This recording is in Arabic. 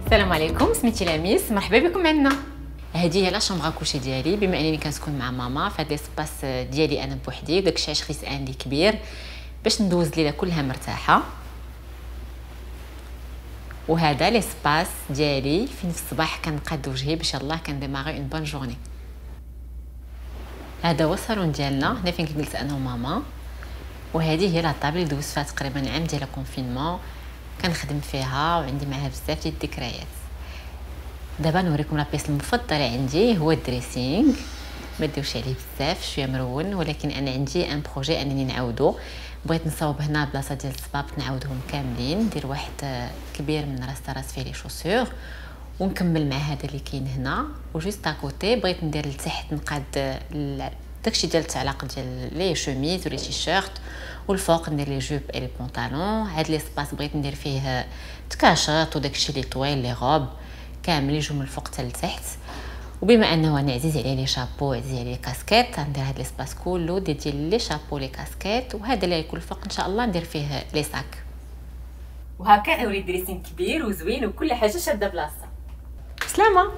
السلام عليكم، سميتي لميس، مرحبا بكم عندنا. هذه هي لا شومبر كوشي ديالي، بما انني كنسكن مع ماما فهاد ليسباس ديالي انا بوحدي، داكشي علاش خيس عندي كبير باش ندوز ليله كلها مرتاحه. وهذا ليسباس ديالي فين في الصباح كنقاد وجهي باش يلاه كنديماغي اون بون جورني. هذا هو الصالون ديالنا، هنا فين كنجلس انا وماما. وهذه هي لا طابل اللي دوزت فيها تقريبا عام ديال الكونفينمون، كنخدم فيها وعندي معها بزاف ديال الذكريات. دابا نوريكم لابيس المفضله عندي، هو الدريسينغ. ما ديروش عليه بزاف، شويه مرون، ولكن انا عندي ان بروجي انني نعاودو. بغيت نصاوب هنا بلاصه ديال الصباب نعاودهم كاملين، ندير واحد كبير من راس فيه لي شوسور ونكمل مع هذا اللي كاين هنا. وجوست اكوتي بغيت ندير لتحت نقاد داكشي ديال التعلاق ديال لي شوميز ولي تيشيرت، والفوق ندير لي جوب اي لي بونطالون. هاد ليسباس بغيت ندير فيه تكاشط وداكشي لي طويل لي غوب كامل يجوا من الفوق حتى لتحت. وبما انه انا عزيز عليه لي شابو عزيز عليه كاسكيت، غندير هاد ليسباس كله ديال لي شابو لي كاسكيت، وهذا اللي يكون الفوق ان شاء الله ندير فيه لي ساك. وهكا اوري دريسين كبير وزوين وكل حاجه شاده بلاصه. سلامه.